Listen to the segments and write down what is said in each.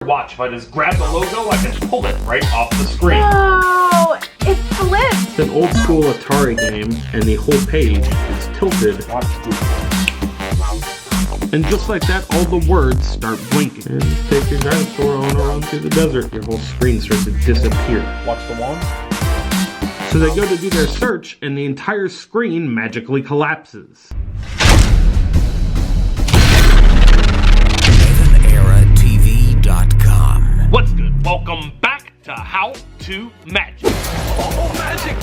watch. If I just grab the logo, I can pull it right off the screen. Oh, it flipped. It's an old school Atari game, and the whole page is tilted. And just like that, all the words start blinking. And take your dinosaur on around through the desert. Your whole screen starts to disappear. Watch the wand. So they go to do their search, and the entire screen magically collapses. EvanEraTV.com. What's good? Welcome back to How to Magic. Oh, magic!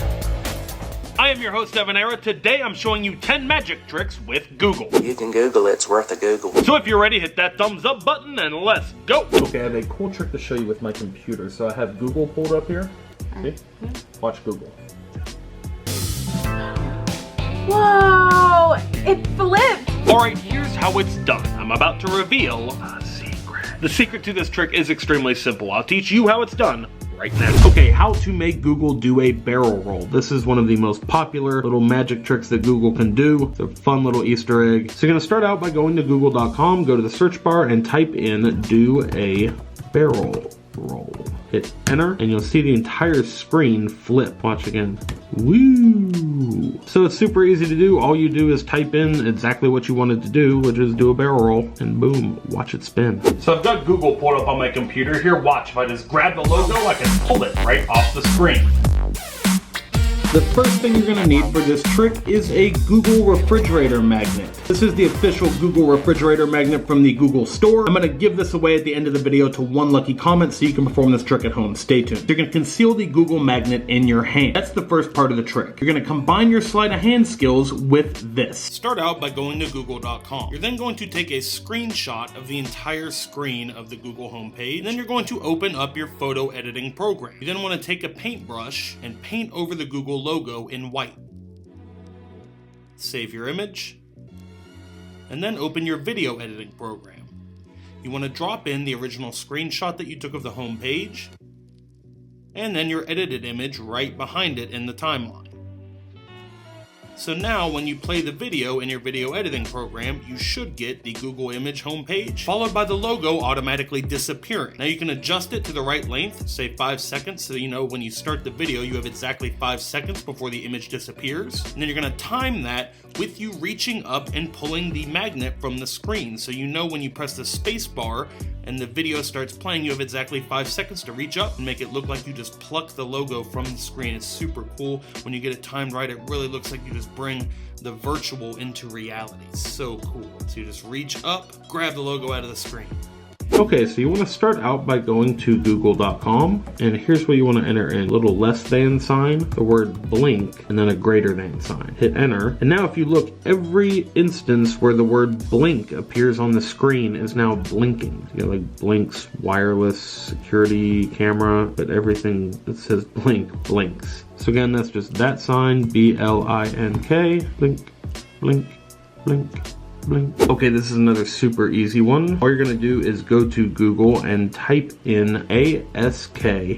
I am your host, Evan Era. Today I'm showing you 10 magic tricks with Google. You can Google it, it's worth a Google. So if you're ready, hit that thumbs up button and let's go! Okay, I have a cool trick to show you with my computer. So I have Google pulled up here. See? Watch Google. Whoa, it flipped. Alright, here's how it's done. I'm about to reveal a secret. The secret to this trick is extremely simple. I'll teach you how it's done right now. Okay, how to make Google do a barrel roll. This is one of the most popular little magic tricks that Google can do. It's a fun little Easter egg. So you're gonna start out by going to google.com, go to the search bar and type in do a barrel roll. Hit enter and you'll see the entire screen flip. Watch again. Woo! So it's super easy to do. All you do is type in exactly what you wanted to do, which is do a barrel roll, and boom, watch it spin. So I've got Google pulled up on my computer. Here, watch. If I just grab the logo, I can pull it right off the screen. The first thing you're gonna need for this trick is a Google refrigerator magnet. This is the official Google refrigerator magnet from the Google store. I'm gonna give this away at the end of the video to one lucky comment so you can perform this trick at home. Stay tuned. You're gonna conceal the Google magnet in your hand. That's the first part of the trick. You're gonna combine your sleight of hand skills with this. Start out by going to google.com. You're then going to take a screenshot of the entire screen of the Google homepage. Then you're going to open up your photo editing program. You then want to take a paintbrush and paint over the Google logo in white. Save your image, and then open your video editing program. You want to drop in the original screenshot that you took of the home page, and then your edited image right behind it in the timeline. So now when you play the video in your video editing program, you should get the Google image homepage, followed by the logo automatically disappearing. Now you can adjust it to the right length, say 5 seconds, so you know when you start the video you have exactly 5 seconds before the image disappears. And then you're going to time that with you reaching up and pulling the magnet from the screen, so you know when you press the space bar and the video starts playing, you have exactly 5 seconds to reach up and make it look like you just plucked the logo from the screen. It's super cool. When you get it timed right, it really looks like you just bring the virtual into reality. So cool. So you just reach up, grab the logo out of the screen. Okay, so you want to start out by going to google.com, and here's what you want to enter in. A little less than sign, the word blink, and then a greater than sign. Hit enter, and now if you look, every instance where the word blink appears on the screen is now blinking. You know, like blinks, wireless, security, camera, but everything that says blink, blinks. So again, that's just that sign, B-L-I-N-K, blink, blink, blink. Blink. Okay, this is another super easy one. All you're gonna do is go to Google and type in A-S-K-E-W,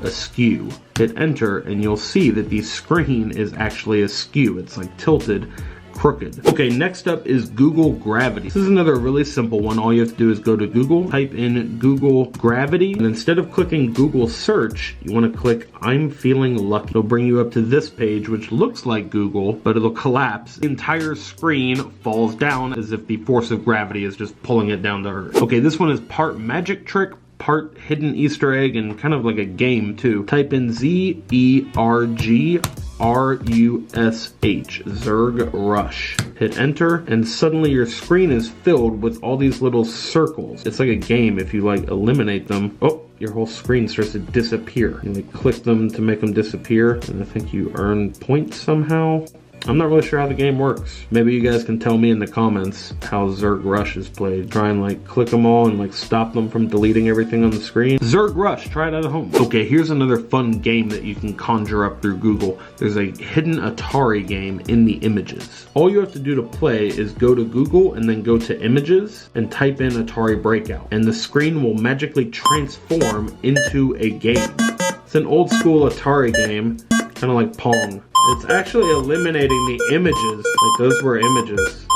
askew. Hit enter and you'll see that the screen is actually askew. It's like tilted, crooked. Okay, next up is Google Gravity. This is another really simple one. All you have to do is go to Google, type in Google Gravity, and instead of clicking Google Search, you want to click I'm feeling lucky. It'll bring you up to this page, which looks like Google, but it'll collapse. The entire screen falls down as if the force of gravity is just pulling it down to earth. Okay, this one is part magic trick, part hidden Easter egg, and kind of like a game too. Type in Z-E-R-G R-U-S-H, Zerg Rush. Hit enter, and suddenly your screen is filled with all these little circles. It's like a game. If you like eliminate them, oh, your whole screen starts to disappear. You like click them to make them disappear, and I think you earn points somehow. I'm not really sure how the game works. Maybe you guys can tell me in the comments how Zerg Rush is played. Try and like click them all and like stop them from deleting everything on the screen. Zerg Rush, try it at home. Okay, here's another fun game that you can conjure up through Google. There's a hidden Atari game in the images. All you have to do to play is go to Google and then go to images and type in Atari Breakout. And the screen will magically transform into a game. It's an old school Atari game, kind of like Pong. It's actually eliminating the images, like those were images.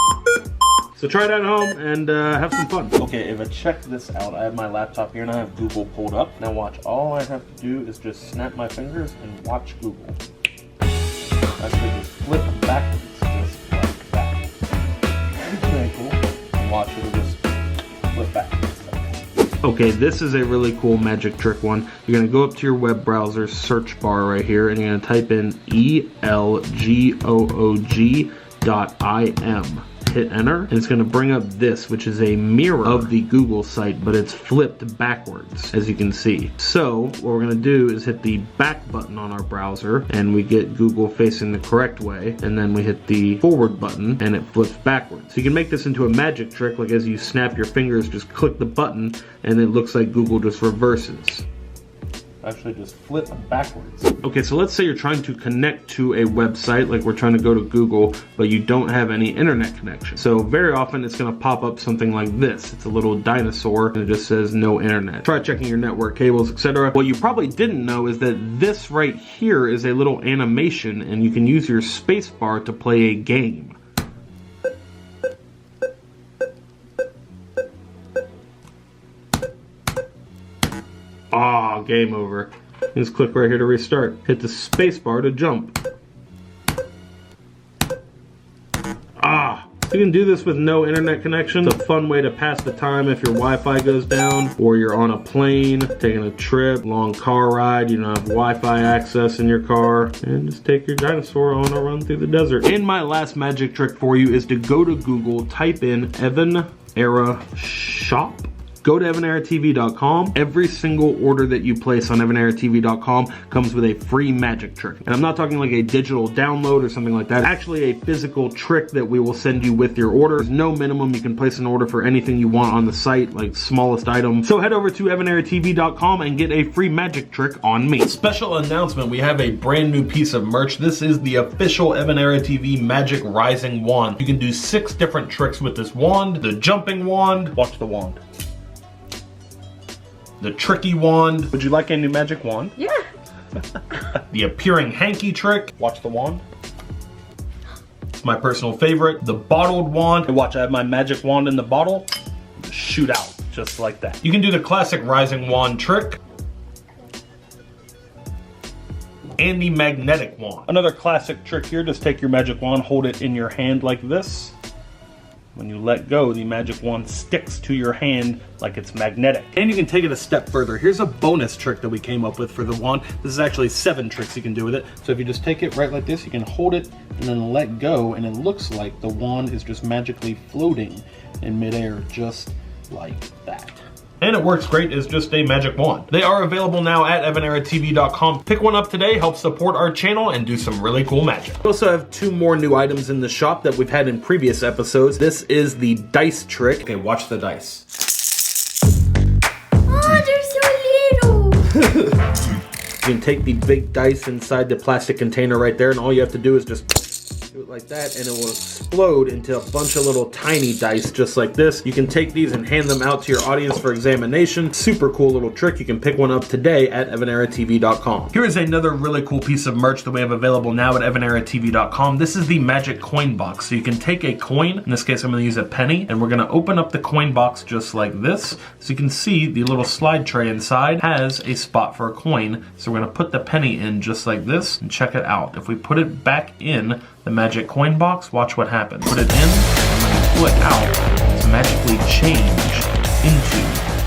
So try it at home and have some fun. Okay, if I check this out, I have my laptop here and I have Google pulled up. Now watch, all I have to do is just snap my fingers and watch Google. Actually just flip backwards, just like that. Very cool. And watch, it'll just flip backwards. Okay, this is a really cool magic trick one. You're gonna go up to your web browser search bar right here and you're gonna type in elgoog.im. Hit enter, and it's going to bring up this, which is a mirror of the Google site, but it's flipped backwards, as you can see. So what we're going to do is hit the back button on our browser, and we get Google facing the correct way, and then we hit the forward button, and it flips backwards. So you can make this into a magic trick, like as you snap your fingers, just click the button, and it looks like Google just reverses. Actually just flip backwards. Okay, so let's say you're trying to connect to a website, like we're trying to go to Google, but you don't have any internet connection. So very often it's gonna pop up something like this. It's a little dinosaur and it just says no internet. Try checking your network cables, etc. What you probably didn't know is that this right here is a little animation and you can use your space bar to play a game. Ah, game over. Just click right here to restart. Hit the space bar to jump. Ah, you can do this with no internet connection. It's a fun way to pass the time if your Wi-Fi goes down, or you're on a plane, taking a trip, long car ride, you don't have Wi-Fi access in your car, and just take your dinosaur on a run through the desert. And my last magic trick for you is to go to Google, type in Evan Era Shop. Go to evaneratv.com. Every single order that you place on evaneratv.com comes with a free magic trick. And I'm not talking like a digital download or something like that. Actually a physical trick that we will send you with your order. There's no minimum. You can place an order for anything you want on the site, like smallest item. So head over to evaneratv.com and get a free magic trick on me. Special announcement, we have a brand new piece of merch. This is the official Evanera TV Magic Rising Wand. You can do 6 different tricks with this wand. The jumping wand. Watch the wand. The tricky wand. Would you like a new magic wand? Yeah. The appearing hanky trick. Watch the wand. It's my personal favorite. The bottled wand. And watch, I have my magic wand in the bottle. Shoot out, just like that. You can do the classic rising wand trick. And the magnetic wand. Another classic trick here, just take your magic wand, hold it in your hand like this. When you let go, the magic wand sticks to your hand like it's magnetic. And you can take it a step further. Here's a bonus trick that we came up with for the wand. This is actually 7 tricks you can do with it. So if you just take it right like this, you can hold it and then let go, and it looks like the wand is just magically floating in midair, just like that. And it works great as just a magic wand. They are available now at evaneratv.com. Pick one up today, help support our channel, and do some really cool magic. We also have 2 more new items in the shop that we've had in previous episodes. This is the dice trick. Okay, watch the dice. Oh, they're so little. You can take the big dice inside the plastic container right there, and all you have to do is just do it like that, and it will explode into a bunch of little tiny dice just like this. You can take these and hand them out to your audience for examination. Super cool little trick. You can pick one up today at evaneratv.com. Here is another really cool piece of merch that we have available now at evaneratv.com. This is the magic coin box. So you can take a coin, in this case I'm going to use a penny, and we're going to open up the coin box just like this. So you can see the little slide tray inside has a spot for a coin. So we're going to put the penny in just like this, and check it out. If we put it back in the magic coin box, watch what happens. Put it in, and when you pull it out, it's magically changed into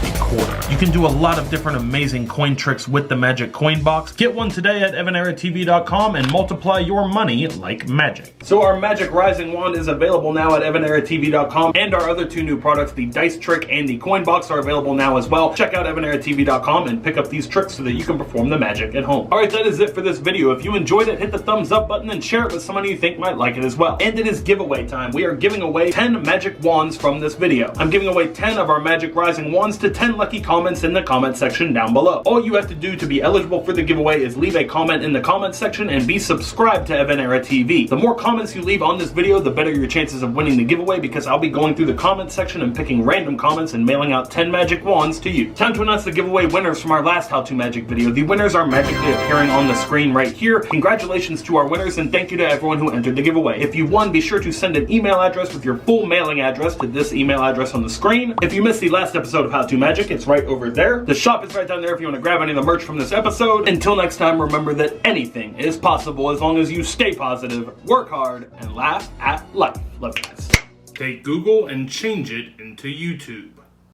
a quarter. You can do a lot of different amazing coin tricks with the magic coin box. Get one today at evaneratv.com and multiply your money like magic. So our magic rising wand is available now at evaneratv.com, and our other 2 new products, the dice trick and the coin box, are available now as well. Check out evaneratv.com and pick up these tricks so that you can perform the magic at home. Alright, that is it for this video. If you enjoyed it, hit the thumbs up button and share it with someone you think might like it as well. And it is giveaway time. We are giving away 10 magic wands from this video. I'm giving away 10 of our magic rising wands to 10 lucky comments comments in the comment section down below. All you have to do to be eligible for the giveaway is leave a comment in the comment section and be subscribed to Event Era TV. The more comments you leave on this video, the better your chances of winning the giveaway, because I'll be going through the comment section and picking random comments and mailing out 10 magic wands to you. Time to announce the giveaway winners from our last How To Magic video. The winners are magically appearing on the screen right here. Congratulations to our winners, and thank you to everyone who entered the giveaway. If you won, be sure to send an email address with your full mailing address to this email address on the screen. If you missed the last episode of How To Magic, it's right over there. The shop is right down there if you want to grab any of the merch from this episode. Until next time, remember that anything is possible as long as you stay positive, work hard, and laugh at life. Love you guys. Take Google and change it into YouTube.